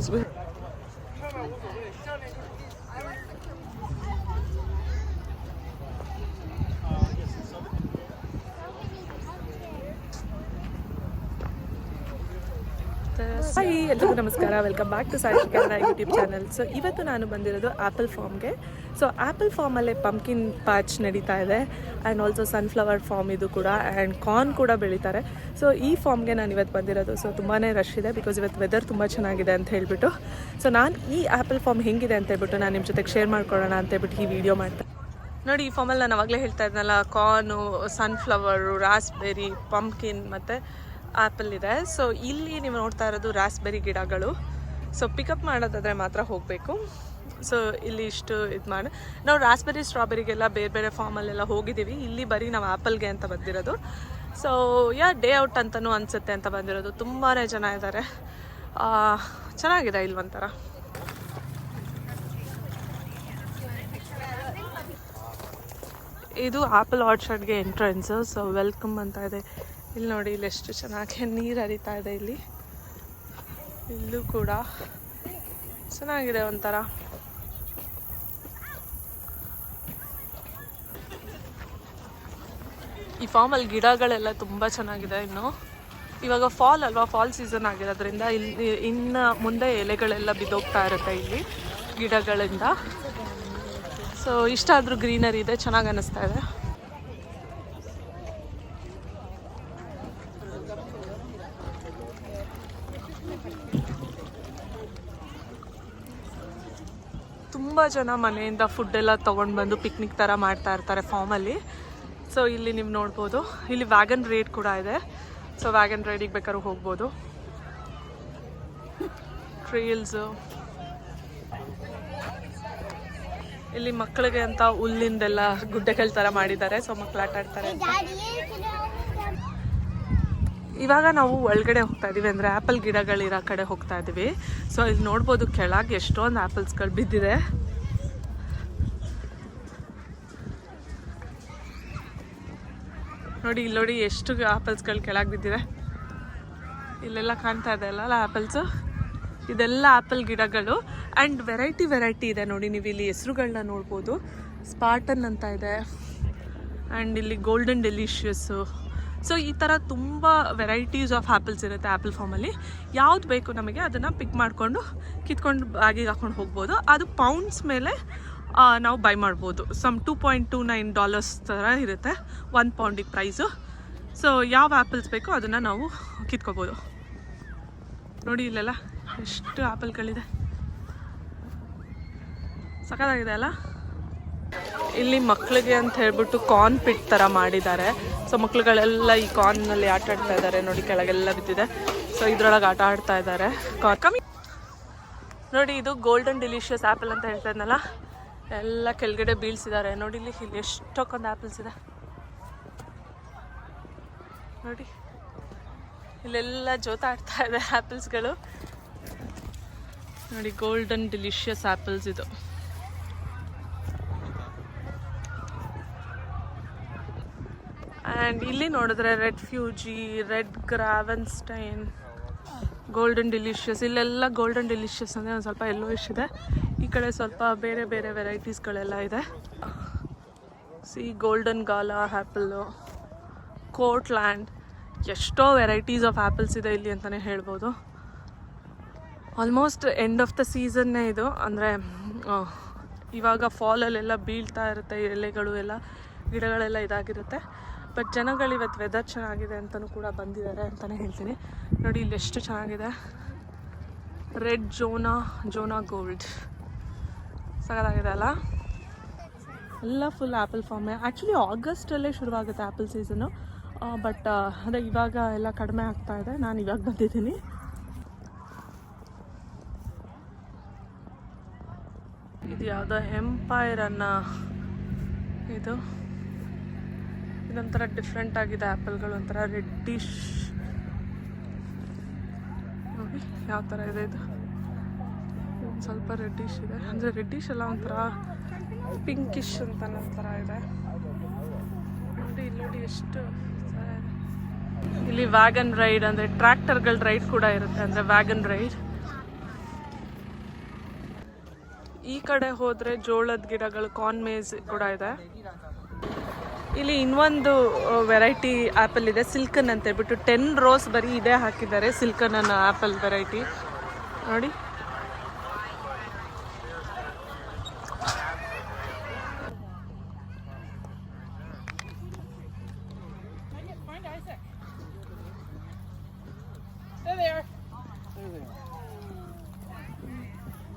raspberry. Hi ಎಲ್ರಿಗೂ ನಮಸ್ಕಾರ, welcome back to Sai Kannada YouTube channel. So ಇವತ್ತು ನಾನು ಬಂದಿರೋದು ಆ್ಯಪಲ್ ಫಾರ್ಮ್ಗೆ. ಸೊ ಆ್ಯಪಲ್ ಫಾರ್ಮಲ್ಲೇ ಪಂಪ್ಕಿನ್ ಪ್ಯಾಚ್ ನಡೀತಾ ಇದೆ ಆ್ಯಂಡ್ ಆಲ್ಸೋ ಸನ್ಫ್ಲವರ್ ಫಾರ್ಮ್ ಇದು ಕೂಡ, ಆ್ಯಂಡ್ ಕಾರ್ನ್ ಕೂಡ ಬೆಳೀತಾರೆ. ಸೊ ಈ ಫಾರ್ಮ್ಗೆ ನಾನು ಇವತ್ತು ಬಂದಿರೋದು. ಸೊ ತುಂಬಾ ರಶ್ ಇದೆ ಬಿಕಾಸ್ ಇವತ್ತು ವೆದರ್ ತುಂಬ ಚೆನ್ನಾಗಿದೆ ಅಂತ ಹೇಳ್ಬಿಟ್ಟು. ಸೊ ನಾನು ಈ ಆ್ಯಪಲ್ ಫಾರ್ಮ್ ಹೆಂಗಿದೆ ಅಂತ ಹೇಳ್ಬಿಟ್ಟು ನಾನು ನಿಮ್ಮ ಜೊತೆಗೆ ಶೇರ್ ಮಾಡ್ಕೊಳ್ಳೋಣ ಅಂತ ಹೇಳ್ಬಿಟ್ಟು ಈ ವಿಡಿಯೋ ಮಾಡ್ತೀನಿ. ನೋಡಿ, ಈ ಫಾರ್ಮಲ್ಲಿ ನಾನು ಅವಾಗಲೇ ಹೇಳ್ತಾ ಇದ್ನಲ್ಲ, ಕಾರ್ನು, ಸನ್ಫ್ಲವರು, ರಾಸ್ಬೆರಿ, ಪಂಪ್ಕಿನ್ ಮತ್ತು ಆ್ಯಪಲ್ ಇದೆ. ಸೊ ಇಲ್ಲಿ ನೀವು ನೋಡ್ತಾ ಇರೋದು ರಾಸ್ಬೆರಿ ಗಿಡಗಳು. ಸೊ ಪಿಕಪ್ ಮಾಡೋದಾದರೆ ಮಾತ್ರ ಹೋಗಬೇಕು. ಸೊ ಇಲ್ಲಿ ಇಷ್ಟು ಇದು ಮಾಡಿ ನಾವು ರಾಸ್ಬೆರಿ ಸ್ಟ್ರಾಬೆರಿಗೆಲ್ಲ ಬೇರೆ ಬೇರೆ ಫಾರ್ಮಲ್ಲೆಲ್ಲ ಹೋಗಿದ್ದೀವಿ. ಇಲ್ಲಿ ಬರೀ ನಾವು ಆ್ಯಪಲ್ಗೆ ಅಂತ ಬಂದಿರೋದು. ಸೊ ಡೇ ಔಟ್ ಅಂತಲೂ ಅನಿಸುತ್ತೆ ಅಂತ ಬಂದಿರೋದು. ತುಂಬಾ ಜನ ಇದ್ದಾರೆ, ಚೆನ್ನಾಗಿದೆ ಇಲ್ಲಿ ಒಂಥರ. ಇದು ಆ್ಯಪಲ್ ಆರ್ಚರ್ಡ್ಗೆ ಎಂಟ್ರೆನ್ಸು. ಸೊ ವೆಲ್ಕಮ್ ಅಂತ ಇದೆ. ಇಲ್ಲಿ ನೋಡಿ, ಇಲ್ಲಿ ಎಷ್ಟು ಚೆನ್ನಾಗಿ ನೀರು ಹರಿತಾ ಇದೆ. ಇಲ್ಲೂ ಕೂಡ ಚೆನ್ನಾಗಿದೆ ಒಂಥರ. ಈ ಫಾರ್ಮಲ್ಲಿ ಗಿಡಗಳೆಲ್ಲ ತುಂಬ ಚೆನ್ನಾಗಿದೆ. ಇನ್ನು ಇವಾಗ ಫಾಲ್ ಅಲ್ವಾ, ಫಾಲ್ ಸೀಸನ್ ಆಗಿರೋದ್ರಿಂದ ಇಲ್ಲಿ ಇನ್ನು ಮುಂದೆ ಎಲೆಗಳೆಲ್ಲ ಬಿದ್ದೋಗ್ತಾ ಇರುತ್ತೆ ಇಲ್ಲಿ ಗಿಡಗಳಿಂದ. ಸೊ ಇಷ್ಟಾದರೂ ಗ್ರೀನರಿ ಇದೆ, ಚೆನ್ನಾಗಿ ಅನ್ನಿಸ್ತಾ ಇದೆ. ತುಂಬ ಜನ ಮನೆಯಿಂದ ಫುಡ್ಡೆಲ್ಲ ತೊಗೊಂಡು ಬಂದು ಪಿಕ್ನಿಕ್ ಥರ ಮಾಡ್ತಾ ಇರ್ತಾರೆ ಫಾರ್ಮಲ್ಲಿ. ಸೊ ಇಲ್ಲಿ ನೀವು ನೋಡ್ಬೋದು, ಇಲ್ಲಿ ವ್ಯಾಗನ್ ರೈಡ್ ಕೂಡ ಇದೆ. ಸೊ ವ್ಯಾಗನ್ ರೈಡಿಗೆ ಬೇಕಾದ್ರೂ ಹೋಗ್ಬೋದು. ಟ್ರೇಲ್ಸು, ಇಲ್ಲಿ ಮಕ್ಕಳಿಗೆ ಅಂತ ಹುಲ್ಲಿಂದೆಲ್ಲ ಗುಡ್ಡೆಗಳ ಥರ ಮಾಡಿದ್ದಾರೆ. ಸೊ ಮಕ್ಕಳು ಆಟ ಆಡ್ತಾರೆ ಅಂತ. ಇವಾಗ ನಾವು ಒಳಗಡೆ ಹೋಗ್ತಾ ಇದ್ದೀವಿ, ಅಂದರೆ ಆ್ಯಪಲ್ ಗಿಡಗಳಿರೋ ಕಡೆ ಹೋಗ್ತಾ ಇದ್ದೀವಿ. ಸೊ ಇಲ್ಲಿ ನೋಡ್ಬೋದು, ಕೆಳಗೆ ಎಷ್ಟೊಂದು ಆ್ಯಪಲ್ಸ್ಗಳು ಬಿದ್ದಿದೆ. ನೋಡಿ, ಇಲ್ಲಿ ನೋಡಿ ಎಷ್ಟು ಆ್ಯಪಲ್ಸ್ಗಳು ಕೆಳಗೆ ಬಿದ್ದಿದೆ. ಇಲ್ಲೆಲ್ಲ ಕಾಣ್ತಾ ಇದೆ ಅಲ್ಲ ಆ್ಯಪಲ್ಸು, ಇದೆಲ್ಲ ಆ್ಯಪಲ್ ಗಿಡಗಳು. ಆ್ಯಂಡ್ ವೆರೈಟಿ ಇದೆ ನೋಡಿ. ನೀವು ಇಲ್ಲಿ ಹೆಸರುಗಳನ್ನ ನೋಡ್ಬೋದು. ಸ್ಪಾರ್ಟನ್ ಅಂತ ಇದೆ, ಆ್ಯಂಡ್ ಇಲ್ಲಿ ಗೋಲ್ಡನ್ ಡೆಲಿಷಿಯಸ್ಸು. ಸೊ ಈ ಥರ ತುಂಬ ವೆರೈಟೀಸ್ ಆಫ್ ಆ್ಯಪಲ್ಸ್ ಇರುತ್ತೆ ಆ್ಯಪಲ್ ಫಾರ್ಮಲ್ಲಿ. ಯಾವ್ದು ಬೇಕು ನಮಗೆ ಅದನ್ನು ಪಿಕ್ ಮಾಡಿಕೊಂಡು ಕಿತ್ಕೊಂಡು ಬ್ಯಾಗಿಗೆ ಹಾಕ್ಕೊಂಡು ಹೋಗ್ಬೋದು. ಅದು ಪೌಂಡ್ಸ್ ಮೇಲೆ ನಾವು ಬೈ ಮಾಡ್ಬೋದು. ಸಮ್ $2.29 ಥರ ಇರುತ್ತೆ 1 ಪೌಂಡಿಗೆ ಪ್ರೈಸು. ಸೊ ಯಾವ ಆ್ಯಪಲ್ಸ್ ಬೇಕೋ ಅದನ್ನು ನಾವು ಕಿತ್ಕೋಬೋದು. ನೋಡಿ, ಇಲ್ಲೆಲ್ಲ ಎಷ್ಟು ಆ್ಯಪಲ್ಗಳಿದೆ, ಸಖತ್ತಾಗಿದೆ ಅಲ್ಲ. ಇಲ್ಲಿ ಮಕ್ಕಳಿಗೆ ಅಂತ ಹೇಳ್ಬಿಟ್ಟು ಕಾರ್ನ್ ಪಿಟ್ ಥರ ಮಾಡಿದ್ದಾರೆ. ಸೊ ಮಕ್ಳುಗಳೆಲ್ಲ ಈ ಕಾರ್ನಲ್ಲಿ ಆಟ ಆಡ್ತಾ ಇದ್ದಾರೆ. ನೋಡಿ, ಕೆಳಗೆಲ್ಲ ಬಿದ್ದಿದೆ. ಸೊ ಇದ್ರೊಳಗೆ ಆಟ ಆಡ್ತಾ ಇದ್ದಾರೆ. ಕಮ್ಮಿ ನೋಡಿ, ಇದು ಗೋಲ್ಡನ್ ಡೆಲಿಷಿಯಸ್ ಆ್ಯಪಲ್ ಅಂತ ಹೇಳ್ತಾ ಇದ್ನಲ್ಲ, ಎಲ್ಲ ಕೆಳಗಡೆ ಬೀಳ್ಸಿದ್ದಾರೆ. ನೋಡಿ, ಇಲ್ಲಿ ಎಷ್ಟೊಂದು ಆ್ಯಪಲ್ಸ್ ಇದೆ ನೋಡಿ. ಇಲ್ಲೆಲ್ಲ ಜೋತಾಡ್ತಾ ಇದೆ ಆ್ಯಪಲ್ಸ್ಗಳು. ನೋಡಿ, ಗೋಲ್ಡನ್ ಡೆಲಿಷಿಯಸ್ ಆ್ಯಪಲ್ಸ್ ಇದು. ಆ್ಯಂಡ್ ಇಲ್ಲಿ ನೋಡಿದ್ರೆ red Fuji, red Gravenstein, golden delicious. ಇಲ್ಲೆಲ್ಲ ಗೋಲ್ಡನ್ ಡೆಲಿಷಿಯಸ್ ಅಂದರೆ ಒಂದು ಸ್ವಲ್ಪ ಯೆಲ್ಲೋಯಿಶ್ ಇದೆ. ಈ ಕಡೆ ಸ್ವಲ್ಪ ಬೇರೆ ಬೇರೆ ವೆರೈಟೀಸ್ಗಳೆಲ್ಲ ಇದೆ. ಗೋಲ್ಡನ್ ಗಾಲಾ ಆ್ಯಪಲ್ಲು, ಕೋರ್ಟ್ಲ್ಯಾಂಡ್, ಎಷ್ಟೋ ವೆರೈಟೀಸ್ ಆಫ್ ಆ್ಯಪಲ್ಸ್ ಇದೆ ಇಲ್ಲಿ ಅಂತಲೇ ಹೇಳ್ಬೋದು. ಆಲ್ಮೋಸ್ಟ್ ಎಂಡ್ ಆಫ್ ದ ಸೀಸನ್ನೇ ಇದು. ಅಂದರೆ ಇವಾಗ ಫಾಲಲ್ಲೆಲ್ಲ ಬೀಳ್ತಾ ಇರುತ್ತೆ ಎಲೆಗಳು, ಎಲ್ಲ ಗಿಡಗಳೆಲ್ಲ ಇದಾಗಿರುತ್ತೆ. ಬಟ್ ಜನಗಳು ಇವತ್ತು ವೆದರ್ ಚೆನ್ನಾಗಿದೆ ಅಂತಲೂ ಕೂಡ ಬಂದಿದ್ದಾರೆ ಅಂತಲೇ ಹೇಳ್ತೀನಿ. ನೋಡಿ, ಇಲ್ಲಿ ಎಷ್ಟು ಚೆನ್ನಾಗಿದೆ. ರೆಡ್ ಜೋನಾ ಗೋಲ್ಡ್, ಸಗದಾಗಿದೆ ಅಲ್ಲ. ಎಲ್ಲ ಫುಲ್ ಆ್ಯಪಲ್ ಫಾರ್ಮೇ. ಆ್ಯಕ್ಚುಲಿ ಆಗಸ್ಟಲ್ಲೇ ಶುರುವಾಗುತ್ತೆ ಆ್ಯಪಲ್ ಸೀಸನು. ಬಟ್ ಅದೇ ಇವಾಗ ಎಲ್ಲ ಕಡಿಮೆ ಆಗ್ತಾ ಇದೆ. ನಾನು ಇವಾಗ ಬಂದಿದ್ದೀನಿ. ಇದು ಯಾವುದೋ ಎಂಪೈರ್ ಅನ್ನೋ ಇದೊಂಥರ ಡಿಫ್ರೆಂಟ್ ಆಗಿದೆ ಆ್ಯಪಲ್ಗಳು. ಒಂಥರ ರೆಡ್ಡಿಶ್, ನೋಡಿ ಯಾವ ಥರ ಇದೆ ಇದು. ಸ್ವಲ್ಪ ರೆಡ್ಡಿಶ್ ಇದೆ, ಅಂದರೆ ರೆಡ್ಡಿಶ್ ಎಲ್ಲ ಒಂಥರ ಪಿಂಕಿಶ್ ಅಂತ ಥರ ಇದೆ ನೋಡಿ. ಇಲ್ಲಿ ನೋಡಿ ಎಷ್ಟು ಇಲ್ಲಿ ವ್ಯಾಗನ್ ರೈಡ್, ಅಂದರೆ ಟ್ರ್ಯಾಕ್ಟರ್ಗಳ ರೈಡ್ ಕೂಡ ಇರುತ್ತೆ, ಅಂದರೆ ವ್ಯಾಗನ್ ರೈಡ್. ಈ ಕಡೆ ಹೋದರೆ ಜೋಳದ ಗಿಡಗಳು, ಕಾರ್ನ್ ಮೇಸ್ ಕೂಡ ಇದೆ. ಇಲ್ಲಿ ಇನ್ನೊಂದು ವೆರೈಟಿ ಆ್ಯಪಲ್ ಇದೆ, ಸಿಲ್ಕನ್ ಅಂತ ಹೇಳ್ಬಿಟ್ಟು 10 rows ಬರೀ ಇದೇ ಹಾಕಿದ್ದಾರೆ, ಸಿಲ್ಕನ್ ಅನ್ನೋ ಆ್ಯಪಲ್ ವೆರೈಟಿ ನೋಡಿ.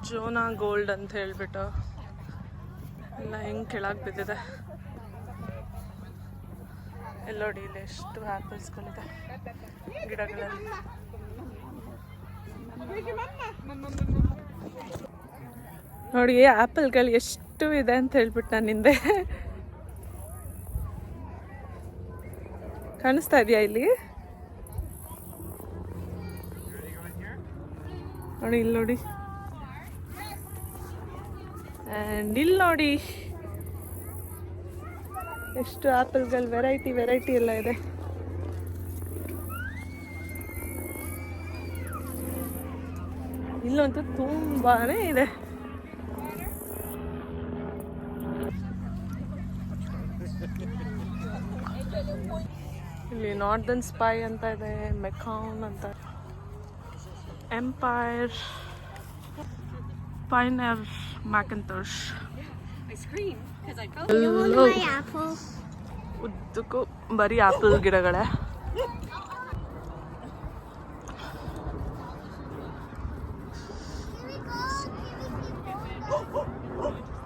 ಜೋನಾ ಗೋಲ್ಡ್ ಅಂತ ಹೇಳ್ಬಿಟ್ಟು ಎಲ್ಲ ಹೆಂಗೆ ಕೆಳಗೆ ಬಿದ್ದಿದೆ. ಎಲ್ಲೋಡಿ ಇಲ್ಲಿ ಎಷ್ಟು ಆ್ಯಪಲ್ಸ್ಗಳಿದೆ ಗಿಡಗಳಲ್ಲಿ. ನೋಡಿ ಆ್ಯಪಲ್ಗಳು ಎಷ್ಟು ಇದೆ ಅಂತ ಹೇಳ್ಬಿಟ್ಟು ನಾನು ಹಿಂದೆ ಕಾಣಿಸ್ತಾ ಇದೆಯಾ ಇಲ್ಲಿ ನೋಡಿ, ಇಲ್ಲಿ ನೋಡಿ, ಆ್ಯಂಡ್ ಇಲ್ಲಿ ನೋಡಿ ಎಷ್ಟು ಆ್ಯಪಲ್ಗಳು ವೆರೈಟಿ ಎಲ್ಲ ಇದೆ. ಇಲ್ಲಂತೂ ತುಂಬಾನೇ ಇದೆ. ಇಲ್ಲಿ ನಾರ್ದನ್ ಸ್ಪೈ ಅಂತ ಇದೆ, ಮೆಕಾನ್ ಅಂತ, ಎಂಪೈರ್, ಪೈನರ್, ಮ್ಯಾಕಂತೋಶ್. ಉದ್ದಕ್ಕೂ ಬರೀ ಆಪಲ್ ಗಿಡಗಳೇ.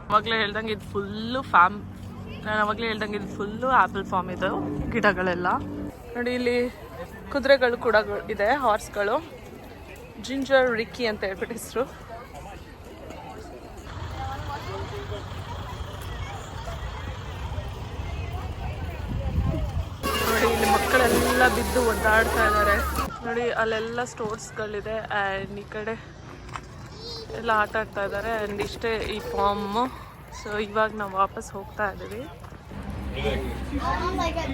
ಅವಾಗಲೇ ಹೇಳ್ದಂಗೆ ಇದು ಫುಲ್ಲು ಇದು ಫುಲ್ಲು ಆಪಲ್ ಫಾರ್ಮ್ ಇದು ಗಿಡಗಳೆಲ್ಲ. ನೋಡಿ ಇಲ್ಲಿ ಕುದುರೆಗಳು ಕೂಡ ಇದೆ, ಹಾರ್ಸ್ಗಳು. ಜಿಂಜರ್ ರಿಕ್ಕಿ ಅಂತ ಹೇಳ್ಬಿಟ್ಟು ಹೆಸರು. ನೋಡಿ ಇಲ್ಲಿ ಮಕ್ಕಳೆಲ್ಲ ಬಿದ್ದು ಒದ್ದಾಡ್ತಾ ಇದ್ದಾರೆ. ನೋಡಿ ಅಲ್ಲೆಲ್ಲ ಸ್ಟೋರ್ಸ್ಗಳಿದೆ ಆ್ಯಂಡ್ ಈ ಕಡೆ ಎಲ್ಲ ಆಟ ಆಡ್ತಾ ಇದ್ದಾರೆ. ಆ್ಯಂಡ್ ಇಷ್ಟೇ ಈ ಫಾರ್ಮು. ಸೊ ಇವಾಗ ನಾವು ವಾಪಸ್ ಹೋಗ್ತಾ ಇದ್ದೀವಿ.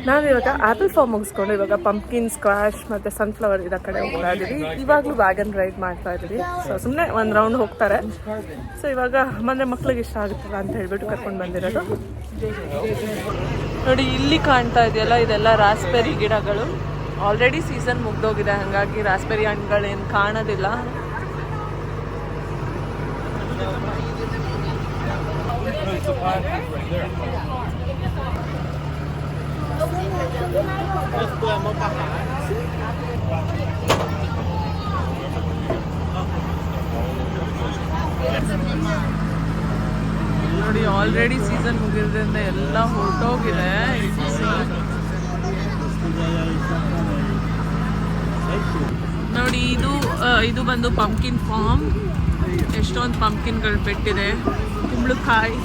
ನಾವಿವಾಗ ಆ್ಯಪಲ್ ಫಾರ್ಮ್ ಮುಗಿಸ್ಕೊಂಡು ಇವಾಗ ಪಂಪ್ಕಿನ್, ಸ್ಕ್ವಾಶ್ ಮತ್ತು ಸನ್ಫ್ಲವರ್ ಇದರ ಕಡೆ ಹೋಗ್ತಾ ಇದ್ದೀವಿ. ಇವಾಗಲೂ ವ್ಯಾಗನ್ ರೈಡ್ ಮಾಡ್ತಾ ಇದ್ದೀವಿ. ಸೊ ಸುಮ್ಮನೆ ಒಂದು ರೌಂಡ್ ಹೋಗ್ತಾರೆ. ಸೊ ಇವಾಗ ಅಂದರೆ ಮಕ್ಳಿಗೆ ಇಷ್ಟ ಆಗುತ್ತಲ್ಲ ಅಂತ ಹೇಳ್ಬಿಟ್ಟು ಕರ್ಕೊಂಡು ಬಂದಿರೋದು. ನೋಡಿ ಇಲ್ಲಿ ಕಾಣ್ತಾ ಇದೆಯಲ್ಲ, ಇದೆಲ್ಲ ರಾಸ್ಬೆರಿ ಗಿಡಗಳು. ಆಲ್ರೆಡಿ ಸೀಸನ್ ಮುಗ್ದೋಗಿದೆ, ಹಾಗಾಗಿ ರಾಸ್ಬೆರಿ ಹಣ್ಣುಗಳೇನು ಕಾಣೋದಿಲ್ಲ. ನೋಡಿ ಆಲ್ರೆಡಿ ಸೀಸನ್ ಮುಗಿದ್ರಿಂದ ಎಲ್ಲ ಹೊರಟೋಗಿದೆ. ನೋಡಿ ಇದು ಬಂದು ಪಂಪ್ಕಿನ್ ಫಾರ್ಮ್. ಎಷ್ಟೊಂದು ಪಂಪ್ಕಿನ್ಗಳು ಬಿಟ್ಟಿದೆ. ಕುಂಬಳಕಾಯಿ,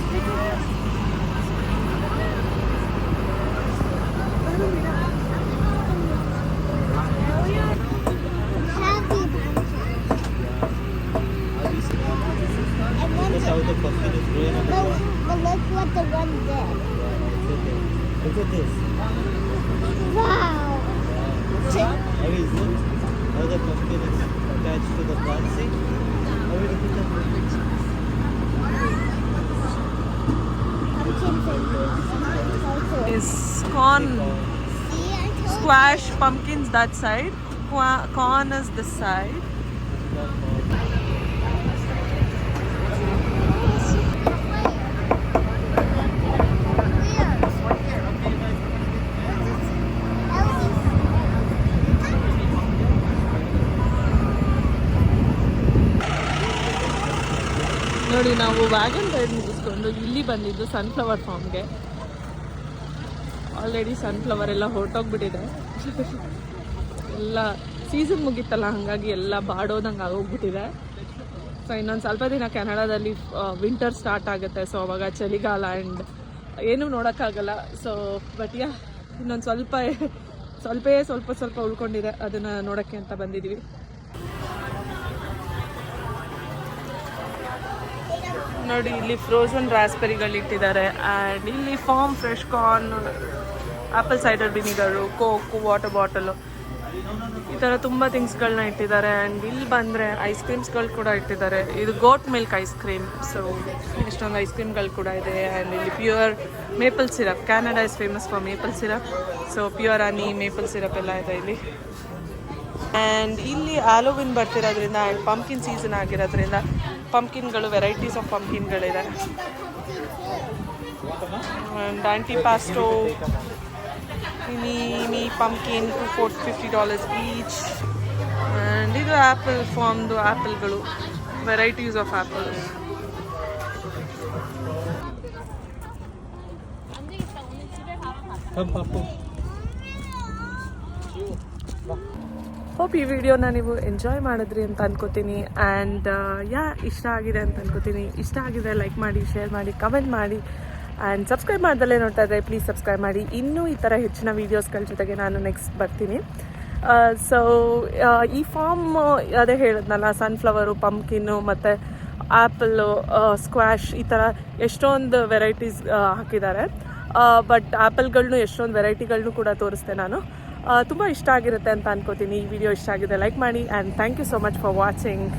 But look what the one did. Look at this. Wow. How is it? How the pumpkin is attached to the plant? See? How will you put that pumpkin? Is corn, squash, pumpkins that side. Corn is this side. ನೋಡಿ ನಾವು wagon ride ಮುಗಿಸ್ಕೊಂಡು ಇಲ್ಲಿ ಬಂದಿದ್ದು sunflower ಫಾರ್ಮ್ಗೆ. Already sunflower ಎಲ್ಲ ಹೊರಟೋಗ್ಬಿಟ್ಟಿದೆ. ಎಲ್ಲ season ಮುಗೀತಲ್ಲ, ಹಾಗಾಗಿ ಎಲ್ಲ ಬಾಡೋದಂಗೆ ಆಗೋಗ್ಬಿಟ್ಟಿದೆ. ಸೊ ಇನ್ನೊಂದು ಸ್ವಲ್ಪ ದಿನ ಕೆನಡಾದಲ್ಲಿ ವಿಂಟರ್ ಸ್ಟಾರ್ಟ್ ಆಗುತ್ತೆ. ಸೊ ಅವಾಗ ಚಳಿಗಾಲ ಆ್ಯಂಡ್ ಏನೂ ನೋಡೋಕ್ಕಾಗಲ್ಲ. ಸೊ ಬಟ್ ಇನ್ನೊಂದು ಸ್ವಲ್ಪ ಉಳ್ಕೊಂಡಿದೆ, ಅದನ್ನು ನೋಡೋಕ್ಕೆ ಅಂತ ಬಂದಿದ್ದೀವಿ. ನೋಡಿ ಇಲ್ಲಿ ಫ್ರೋಝನ್ ರಾಸ್ಬೆರಿಗಳು ಇಟ್ಟಿದ್ದಾರೆ. ಆ್ಯಂಡ್ ಇಲ್ಲಿ farm fresh corn, apple cider vinegar, coke, water bottle ಈ ಥರ ತುಂಬ ಥಿಂಗ್ಸ್ಗಳನ್ನ ಇಟ್ಟಿದ್ದಾರೆ. ಆ್ಯಂಡ್ ಇಲ್ಲಿ ಬಂದರೆ ಐಸ್ ಕ್ರೀಮ್ಸ್ಗಳು ಕೂಡ ಇಟ್ಟಿದ್ದಾರೆ. ಇದು goat milk ice cream. So ಇಷ್ಟೊಂದು ಐಸ್ ಕ್ರೀಮ್ಗಳು ಕೂಡ ಇದೆ. ಆ್ಯಂಡ್ ಇಲ್ಲಿ pure maple syrup, Canada is famous for maple syrup. So pure honey maple syrup ಎಲ್ಲ ಇದೆ ಇಲ್ಲಿ. ಆ್ಯಂಡ್ ಇಲ್ಲಿ ಹ್ಯಾಲೋವಿನ್ ಬರ್ತಿರೋದ್ರಿಂದ ಆ್ಯಂಡ್ ಪಂಪ್ಕಿನ್ ಸೀಸನ್ ಆಗಿರೋದ್ರಿಂದ ಪಂಪ್ಕಿನ್ಗಳು ವೆರೈಟೀಸ್ ಆಫ್ ಪಂಪ್ಕಿನ್ಗಳಿದೆ. And antipasto me pumpkin $50 each. And ಇದು ಆ್ಯಪಲ್ ಫಾರ್ಮ್ದು ಆ್ಯಪಲ್ಗಳು, ವೆರೈಟೀಸ್ ಆಫ್ ಆ್ಯಪಲ್. ಹೋಪ್ ಈ ವಿಡಿಯೋನ ನೀವು ಎಂಜಾಯ್ ಮಾಡಿದ್ರಿ ಅಂತ ಅನ್ಕೋತೀನಿ. ಆ್ಯಂಡ್ ಇಷ್ಟ ಆಗಿದೆ ಅಂತ ಅನ್ಕೋತೀನಿ. ಇಷ್ಟ ಆಗಿದೆ ಲೈಕ್ ಮಾಡಿ, ಶೇರ್ ಮಾಡಿ, ಕಮೆಂಟ್ ಮಾಡಿ. ಆ್ಯಂಡ್ ಸಬ್ಸ್ಕ್ರೈಬ್ ಮಾಡ್ದಲ್ಲೇ ನೋಡ್ತಾ ಇದ್ದರೆ ಪ್ಲೀಸ್ ಸಬ್ಸ್ಕ್ರೈಬ್ ಮಾಡಿ. ಇನ್ನೂ ಈ ಥರ ಹೆಚ್ಚಿನ ವೀಡಿಯೋಸ್ಗಳ ಜೊತೆಗೆ ನಾನು ನೆಕ್ಸ್ಟ್ ಬರ್ತೀನಿ. ಸೊ ಈ ಫಾರ್ಮ್ ಅದೇ ಹೇಳಿದ್ನಲ್ಲ, ಸನ್ಫ್ಲವರು, ಪಂಪ್ಕಿನ್ನು ಮತ್ತು ಆ್ಯಪಲ್ಲು, ಸ್ಕ್ವಾಶ್, ಈ ಥರ ಎಷ್ಟೊಂದು ವೆರೈಟೀಸ್ ಹಾಕಿದ್ದಾರೆ. ಬಟ್ ಆ್ಯಪಲ್ಗಳನ್ನೂ ಎಷ್ಟೊಂದು ವೆರೈಟಿಗಳನ್ನೂ ಕೂಡ ತೋರಿಸ್ತೆ ನಾನು. ತುಂಬ ಇಷ್ಟ ಆಗಿರುತ್ತೆ ಅಂತ ಅನ್ಕೋತೀನಿ. ಈ ವಿಡಿಯೋ ಇಷ್ಟ ಆಗಿದೆ ಲೈಕ್ ಮಾಡಿ. And thank you so much for watching.